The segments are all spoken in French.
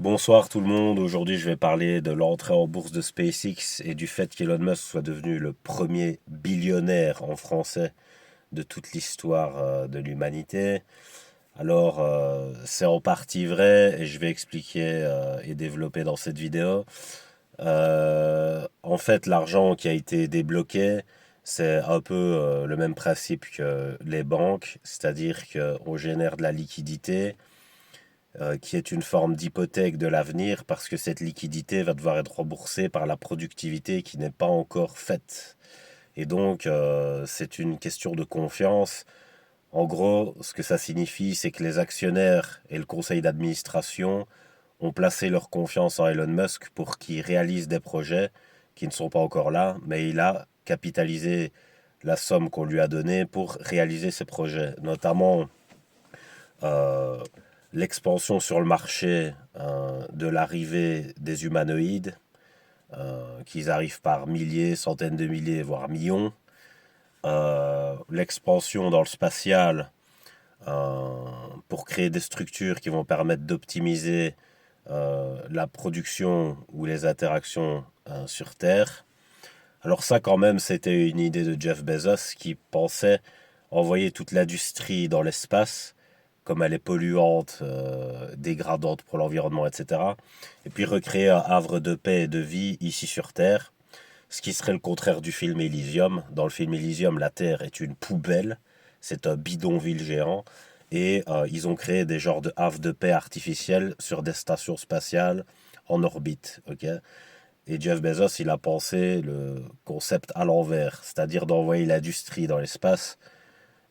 Bonsoir tout le monde, aujourd'hui je vais parler de l'entrée en bourse de SpaceX et du fait qu'Elon Musk soit devenu le premier billionnaire en français de toute l'histoire de l'humanité. Alors c'est en partie vrai et je vais expliquer et développer dans cette vidéo. En fait l'argent qui a été débloqué, c'est un peu le même principe que les banques, c'est-à-dire qu'on génère de la liquidité qui est une forme d'hypothèque de l'avenir parce que cette liquidité va devoir être remboursée par la productivité qui n'est pas encore faite. Et donc, c'est une question de confiance. En gros, ce que ça signifie, c'est que les actionnaires et le conseil d'administration ont placé leur confiance en Elon Musk pour qu'il réalise des projets qui ne sont pas encore là, mais il a capitalisé la somme qu'on lui a donnée pour réaliser ces projets, notamment euh, l'expansion sur le marché de l'arrivée des humanoïdes, qu'ils arrivent par milliers, centaines de milliers, voire millions. L'expansion dans le spatial euh, pour créer des structures qui vont permettre d'optimiser la production ou les interactions sur Terre. Alors ça quand même c'était une idée de Jeff Bezos qui pensait envoyer toute l'industrie dans l'espace comme elle est polluante, dégradante pour l'environnement, etc. Et puis recréer un havre de paix et de vie ici sur Terre, ce qui serait le contraire du film Elysium. Dans le film Elysium, la Terre est une poubelle, c'est un bidonville géant, et ils ont créé des genres de havres de paix artificiels sur des stations spatiales en orbite, ok. Et Jeff Bezos, il a pensé le concept à l'envers, c'est-à-dire d'envoyer l'industrie dans l'espace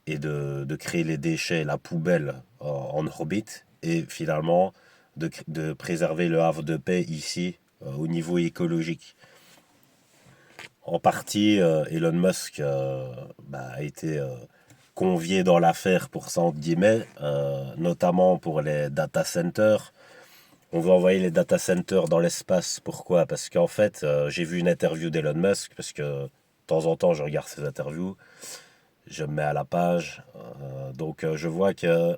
et de créer les déchets, la poubelle en orbite, et finalement de préserver le havre de paix ici au niveau écologique. En partie, Elon Musk a été convié dans l'affaire pour ça, entre guillemets, notamment pour les data centers. On veut envoyer les data centers dans l'espace. Pourquoi? Parce qu'en fait, j'ai vu une interview d'Elon Musk, parce que de temps en temps, je regarde ses interviews, je me mets à la page. Donc, je vois que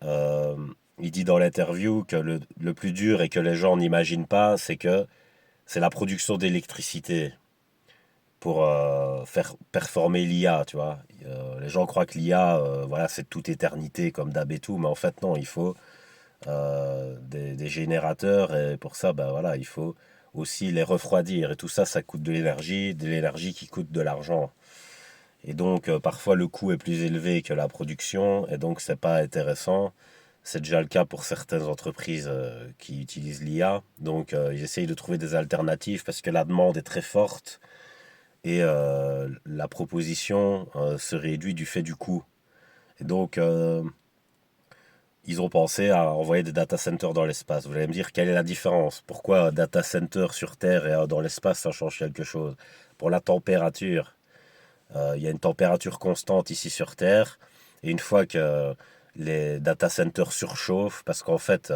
euh, il dit dans l'interview que le plus dur et que les gens n'imaginent pas, c'est que c'est la production d'électricité pour faire performer l'IA, tu vois. Les gens croient que l'IA, voilà, c'est toute éternité comme d'hab et tout, mais en fait non, il faut des générateurs et pour ça, ben voilà, il faut aussi les refroidir et tout ça, ça coûte de l'énergie qui coûte de l'argent. Et donc parfois le coût est plus élevé que la production et donc c'est pas intéressant. C'est déjà le cas pour certaines entreprises qui utilisent l'IA. Donc ils essayent de trouver des alternatives parce que la demande est très forte et la proposition se réduit du fait du coût. Et donc, ils ont pensé à envoyer des data centers dans l'espace. Vous allez me dire, quelle est la différence? Pourquoi un data center sur Terre et un dans l'espace, ça change quelque chose? Pour la température, il y a une température constante ici sur Terre. Et une fois que les data centers surchauffent, parce qu'en fait,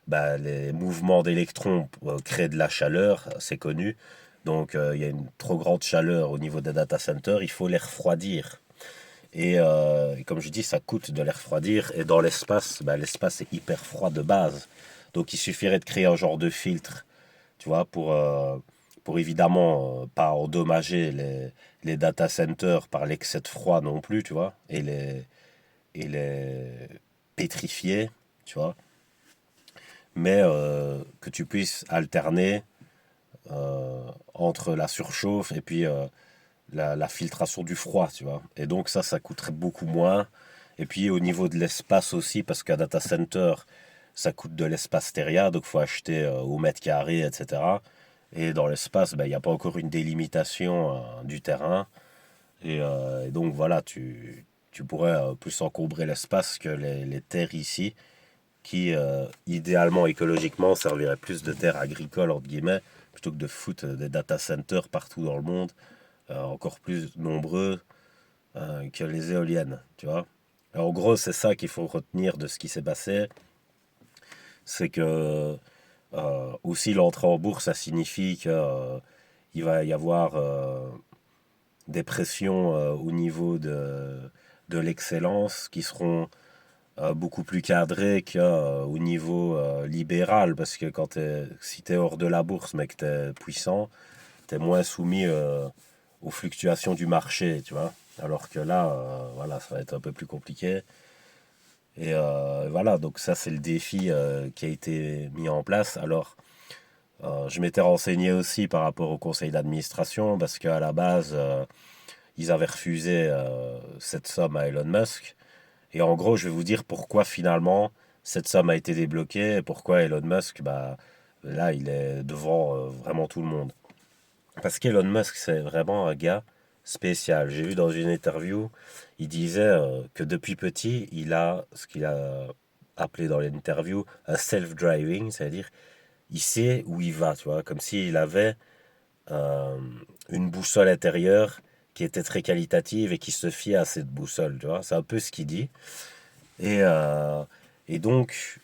les mouvements d'électrons créent de la chaleur, c'est connu. Donc, il y a une trop grande chaleur au niveau des data centers, il faut les refroidir. Et comme je dis, ça coûte de les refroidir. Et dans l'espace, l'espace est hyper froid de base. Donc, il suffirait de créer un genre de filtre, tu vois, pour évidemment pas endommager les data centers par l'excès de froid non plus, tu vois, et les pétrifier, tu vois, mais que tu puisses alterner entre la surchauffe et puis la filtration du froid, tu vois. Et donc ça coûterait beaucoup moins. Et puis au niveau de l'espace aussi, parce qu'un data center, ça coûte de l'espace terrien, donc il faut acheter au mètre carré, etc. Et dans l'espace, il n'y a pas encore une délimitation du terrain. Et donc voilà, tu pourrais plus encombrer l'espace que les terres ici, qui idéalement, écologiquement, serviraient plus de terres agricoles, entre guillemets, plutôt que de foutre des data centers partout dans le monde, encore plus nombreux que les éoliennes, tu vois. Alors, en gros, c'est ça qu'il faut retenir de ce qui s'est passé, c'est que aussi l'entrée en bourse, ça signifie que il va y avoir des pressions au niveau de l'excellence qui seront beaucoup plus cadré qu'au niveau libéral, parce que si tu es hors de la bourse, mais que tu es puissant, tu es moins soumis aux fluctuations du marché, tu vois. Alors que là, voilà, ça va être un peu plus compliqué. Et voilà, donc ça, c'est le défi qui a été mis en place. Alors, je m'étais renseigné aussi par rapport au conseil d'administration, parce qu'à la base, ils avaient refusé cette somme à Elon Musk. Et en gros, je vais vous dire pourquoi finalement cette somme a été débloquée et pourquoi Elon Musk, bah, là, il est devant vraiment tout le monde. Parce qu'Elon Musk, c'est vraiment un gars spécial. J'ai vu dans une interview, il disait que depuis petit, il a ce qu'il a appelé dans l'interview un self-driving, c'est-à-dire il sait où il va, tu vois, comme s'il avait euh, une boussole intérieure qui était très qualitative et qui se fiait à cette boussole, tu vois. C'est un peu ce qu'il dit. Et, euh, et donc,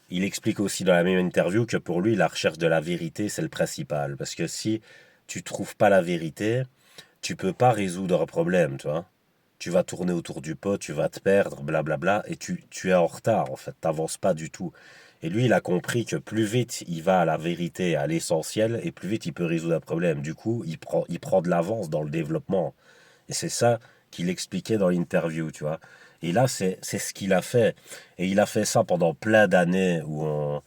il explique aussi dans la même interview que pour lui, la recherche de la vérité, c'est le principal. Parce que si tu trouves pas la vérité, tu peux pas résoudre un problème, tu vois. Tu vas tourner autour du pot, tu vas te perdre, blablabla, et tu es en retard, en fait. T'avances pas du tout. Et lui, il a compris que plus vite il va à la vérité, à l'essentiel, et plus vite il peut résoudre un problème. Du coup, il prend de l'avance dans le développement. Et c'est ça qu'il expliquait dans l'interview, tu vois. Et là, c'est ce qu'il a fait. Et il a fait ça pendant plein d'années où on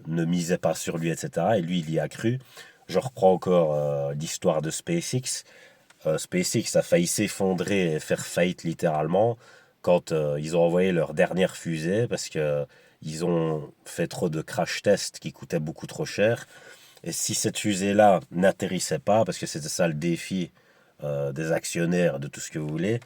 ne misait pas sur lui, etc. Et lui, il y a cru. Je reprends encore l'histoire de SpaceX. SpaceX a failli s'effondrer et faire faillite littéralement quand ils ont envoyé leur dernière fusée parce que ils ont fait trop de crash tests qui coûtaient beaucoup trop cher. Et si cette fusée-là n'atterrissait pas, parce que c'était ça le défi des actionnaires, de tout ce que vous voulez,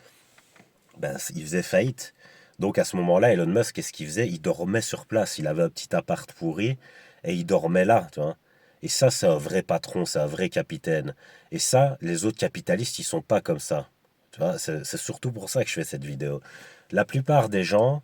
ben, il faisait faillite. Donc à ce moment-là, Elon Musk, qu'est-ce qu'il faisait? Il dormait sur place. Il avait un petit appart pourri et il dormait là, tu vois. Et ça, c'est un vrai patron, c'est un vrai capitaine. Et ça, les autres capitalistes, ils sont pas comme ça. Tu vois, c'est surtout pour ça que je fais cette vidéo. La plupart des gens,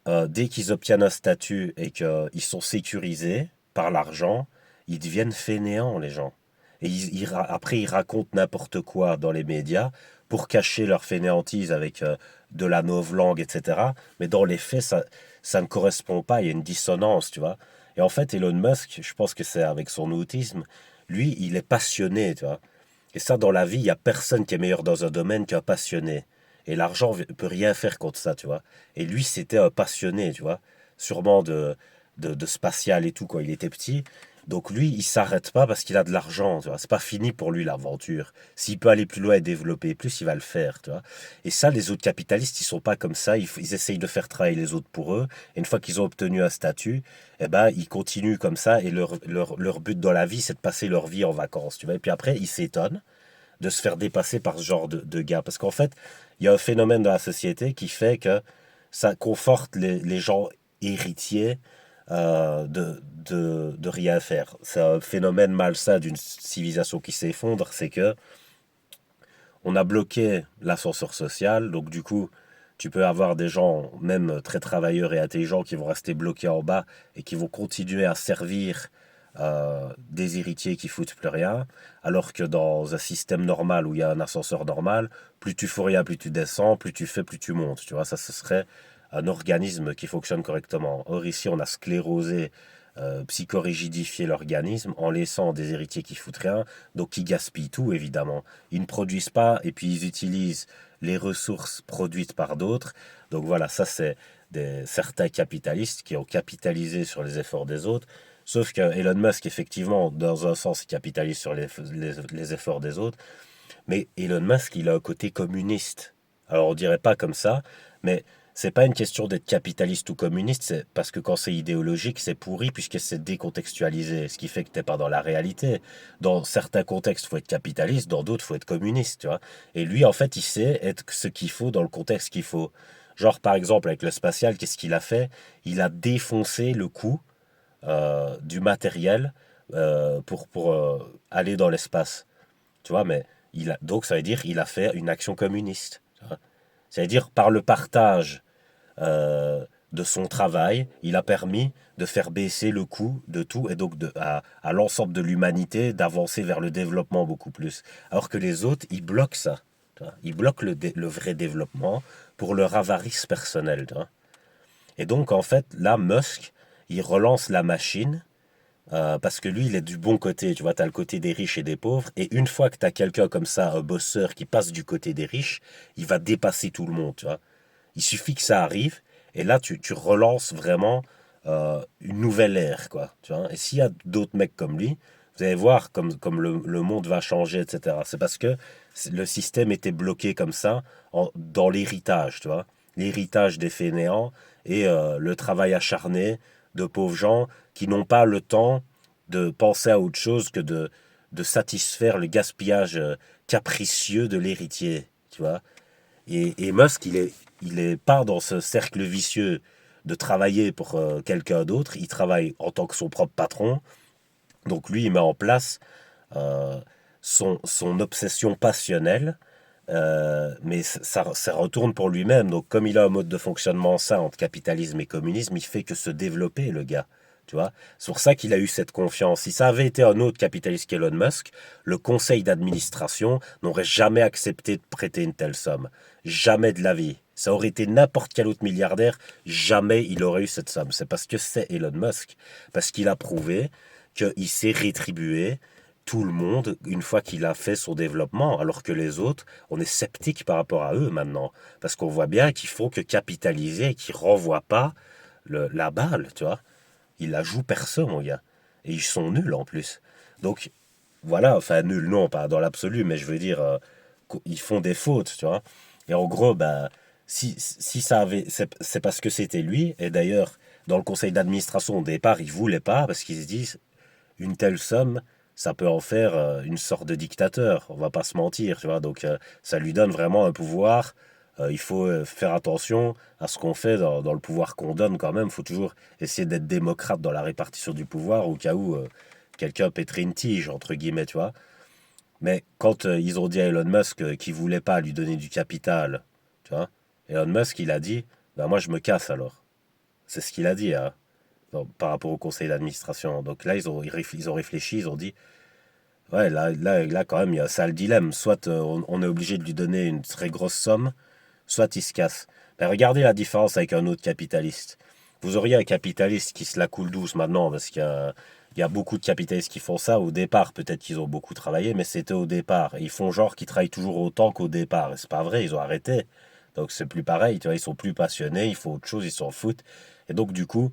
dès qu'ils obtiennent un statut et qu'ils sont sécurisés par l'argent, ils deviennent fainéants, les gens. Et après, ils racontent n'importe quoi dans les médias pour cacher leur fainéantise avec de la novlangue, etc. Mais dans les faits, ça ne correspond pas, il y a une dissonance, tu vois. Et en fait, Elon Musk, je pense que c'est avec son autisme, lui, il est passionné, tu vois. Et ça, dans la vie, il n'y a personne qui est meilleur dans un domaine qu'un passionné. Et l'argent peut rien faire contre ça, tu vois. Et lui, c'était un passionné, tu vois. Sûrement de spatial et tout quand il était petit. Donc lui, il s'arrête pas parce qu'il a de l'argent, tu vois. C'est pas fini pour lui l'aventure. S'il peut aller plus loin et développer plus, il va le faire, tu vois. Et ça, les autres capitalistes, ils sont pas comme ça. Ils essayent de faire travailler les autres pour eux. Et une fois qu'ils ont obtenu un statut, eh ben, ils continuent comme ça. Et leur but dans la vie, c'est de passer leur vie en vacances, tu vois. Et puis après, ils s'étonnent de se faire dépasser par ce genre de gars. Parce qu'en fait, il y a un phénomène dans la société qui fait que ça conforte les gens héritiers de rien faire. C'est un phénomène malsain d'une civilisation qui s'effondre, c'est que on a bloqué l'ascenseur social, donc du coup, tu peux avoir des gens, même très travailleurs et intelligents, qui vont rester bloqués en bas et qui vont continuer à servir des héritiers qui foutent plus rien, alors que dans un système normal où il y a un ascenseur normal, plus tu fous rien, plus tu descends, plus tu fais, plus tu montes. Tu vois, ça, ce serait un organisme qui fonctionne correctement. Or, ici, on a sclérosé, psychorigidifié l'organisme en laissant des héritiers qui foutent rien, donc qui gaspillent tout, évidemment. Ils ne produisent pas et puis ils utilisent les ressources produites par d'autres. Donc voilà, ça, c'est certains capitalistes qui ont capitalisé sur les efforts des autres. Sauf que Elon Musk, effectivement, dans un sens, il capitalise sur les efforts des autres. Mais Elon Musk, il a un côté communiste. Alors on dirait pas comme ça, mais c'est pas une question d'être capitaliste ou communiste, c'est parce que quand c'est idéologique, c'est pourri puisque c'est décontextualisé, ce qui fait que t'es pas dans la réalité. Dans certains contextes, faut être capitaliste, dans d'autres, faut être communiste, tu vois. Et lui, en fait, il sait être ce qu'il faut dans le contexte qu'il faut. Genre, par exemple, avec le spatial, qu'est-ce qu'il a fait? Il a défoncé le coût du matériel pour aller dans l'espace. Tu vois, mais donc ça veut dire qu'il a fait une action communiste. Tu vois. Ça veut dire par le partage de son travail, il a permis de faire baisser le coût de tout et donc à l'ensemble de l'humanité d'avancer vers le développement beaucoup plus. Alors que les autres, ils bloquent ça. Tu vois. Ils bloquent le vrai développement pour leur avarice personnelle. Tu vois. Et donc, en fait, là, Musk, il relance la machine parce que lui, il est du bon côté. Tu vois, tu as le côté des riches et des pauvres. Et une fois que tu as quelqu'un comme ça, un bosseur qui passe du côté des riches, il va dépasser tout le monde. Tu vois. Il suffit que ça arrive. Et là, tu relances vraiment une nouvelle ère. Quoi, tu vois. Et s'il y a d'autres mecs comme lui, vous allez voir comme le monde va changer, etc. C'est parce que le système était bloqué comme ça dans l'héritage. Tu vois. L'héritage des fainéants et le travail acharné de pauvres gens qui n'ont pas le temps de penser à autre chose que de satisfaire le gaspillage capricieux de l'héritier, tu vois. Et Musk, il est pas dans ce cercle vicieux de travailler pour quelqu'un d'autre, il travaille en tant que son propre patron, donc lui, il met en place euh, son obsession passionnelle, mais ça retourne pour lui-même. Donc, comme il a un mode de fonctionnement sain entre capitalisme et communisme, il fait que se développer, le gars. Tu vois, c'est pour ça qu'il a eu cette confiance. Si ça avait été un autre capitaliste qu'Elon Musk, le conseil d'administration n'aurait jamais accepté de prêter une telle somme. Jamais de la vie. Ça aurait été n'importe quel autre milliardaire, jamais il aurait eu cette somme. C'est parce que c'est Elon Musk. Parce qu'il a prouvé qu'il s'est rétribué tout le monde une fois qu'il a fait son développement, alors que les autres, on est sceptique par rapport à eux maintenant, parce qu'on voit bien qu'il faut que capitaliser et qu'ils ne renvoient pas la balle, tu vois. Ils la jouent perso, mon gars. Et ils sont nuls en plus. Donc, voilà, enfin, nuls, non, pas dans l'absolu, mais je veux dire, ils font des fautes, tu vois. Et en gros, bah, si ça avait. C'est parce que c'était lui, et d'ailleurs, dans le conseil d'administration, au départ, ils ne voulaient pas, parce qu'ils se disent, une telle somme, ça peut en faire une sorte de dictateur, on va pas se mentir, tu vois. Donc ça lui donne vraiment un pouvoir. Il faut faire attention à ce qu'on fait dans le pouvoir qu'on donne quand même. Il faut toujours essayer d'être démocrate dans la répartition du pouvoir au cas où quelqu'un pèterait une tige, entre guillemets, tu vois. Mais quand ils ont dit à Elon Musk qu'ils ne voulaient pas lui donner du capital, tu vois, Elon Musk, il a dit, bah moi je me casse alors. C'est ce qu'il a dit, hein, par rapport au conseil d'administration. Donc là, ils ont réfléchi, ils ont dit, ouais, là quand même, il y a un sale dilemme. Soit on est obligé de lui donner une très grosse somme, soit il se casse. Mais regardez la différence avec un autre capitaliste. Vous auriez un capitaliste qui se la coule douce maintenant, parce qu'il y a beaucoup de capitalistes qui font ça. Au départ, peut-être qu'ils ont beaucoup travaillé, mais c'était au départ. Et ils font genre qu'ils travaillent toujours autant qu'au départ. Et c'est pas vrai, ils ont arrêté. Donc c'est plus pareil, tu vois, ils sont plus passionnés, ils font autre chose, ils s'en foutent. Et donc du coup,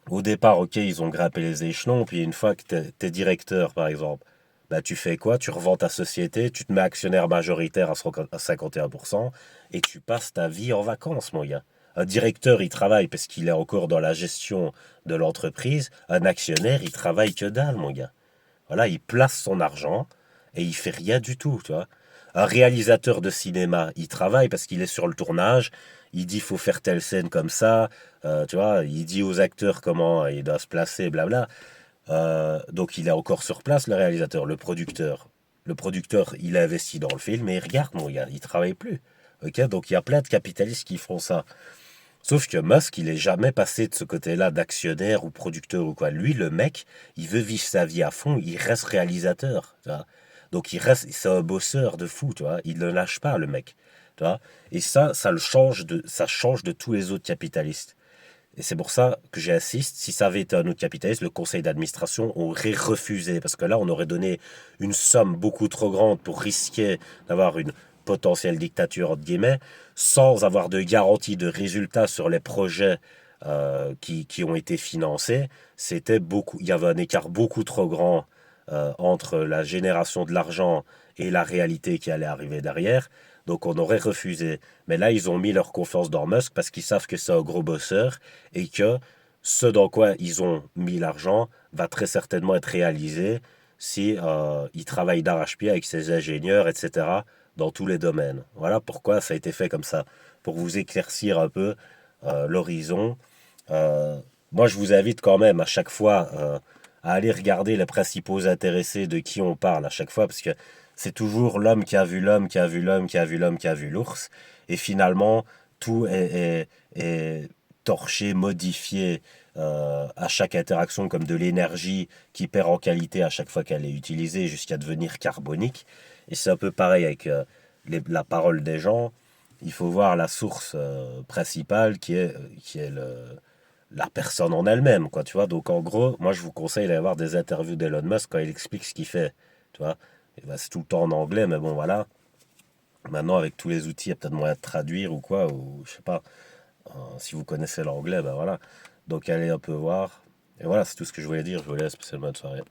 au départ, ok, ils ont grimpé les échelons, puis une fois que t'es directeur, par exemple, bah tu fais quoi? Tu revends ta société, tu te mets actionnaire majoritaire à 51%, et tu passes ta vie en vacances, mon gars. Un directeur, il travaille parce qu'il est encore dans la gestion de l'entreprise. Un actionnaire, il travaille que dalle, mon gars. Voilà, il place son argent et il fait rien du tout, tu vois. Un réalisateur de cinéma, il travaille parce qu'il est sur le tournage, il dit faut faire telle scène comme ça, tu vois, il dit aux acteurs comment il doit se placer, blabla. Donc il est encore sur place, le réalisateur, le producteur. Le producteur, il a investi dans le film et il regarde, mon gars, il travaille plus. Ok, donc il y a plein de capitalistes qui font ça. Sauf que Musk, il est jamais passé de ce côté-là d'actionnaire ou producteur ou quoi. Lui, le mec, il veut vivre sa vie à fond, il reste réalisateur, tu vois. Donc il reste, c'est un bosseur de fou, tu vois. Il ne lâche pas, le mec, tu vois. Et ça change de tous les autres capitalistes. Et c'est pour ça que j'insiste, si ça avait été un autre capitaliste, le conseil d'administration aurait refusé, parce que là, on aurait donné une somme beaucoup trop grande pour risquer d'avoir une potentielle dictature, entre guillemets, sans avoir de garantie de résultats sur les projets qui ont été financés. Il y avait un écart beaucoup trop grand entre la génération de l'argent et la réalité qui allait arriver derrière. Donc on aurait refusé. Mais là, ils ont mis leur confiance dans Musk parce qu'ils savent que c'est un gros bosseur et que ce dans quoi ils ont mis l'argent va très certainement être réalisé si ils travaillent d'arrache-pied avec ses ingénieurs, etc., dans tous les domaines. Voilà pourquoi ça a été fait comme ça, pour vous éclaircir un peu l'horizon. Euh, Moi, je vous invite quand même à chaque fois à aller regarder les principaux intéressés de qui on parle à chaque fois, parce que c'est toujours l'homme qui a vu l'homme, qui a vu l'homme, qui a vu l'homme, qui a vu l'ours. Et finalement, tout est torché, modifié à chaque interaction comme de l'énergie qui perd en qualité à chaque fois qu'elle est utilisée jusqu'à devenir carbonique. Et c'est un peu pareil avec la parole des gens. il faut voir la source principale qui est la personne en elle-même, quoi, tu vois. Donc, en gros, moi, je vous conseille d'aller voir des interviews d'Elon Musk quand il explique ce qu'il fait, tu vois. Et ben, c'est tout le temps en anglais, mais bon, voilà. Maintenant, avec tous les outils, il y a peut-être moyen de traduire ou quoi, ou je sais pas. Si vous connaissez l'anglais, ben voilà. Donc, allez un peu voir. Et voilà, c'est tout ce que je voulais dire. Je vous laisse, c'est une bonne soirée.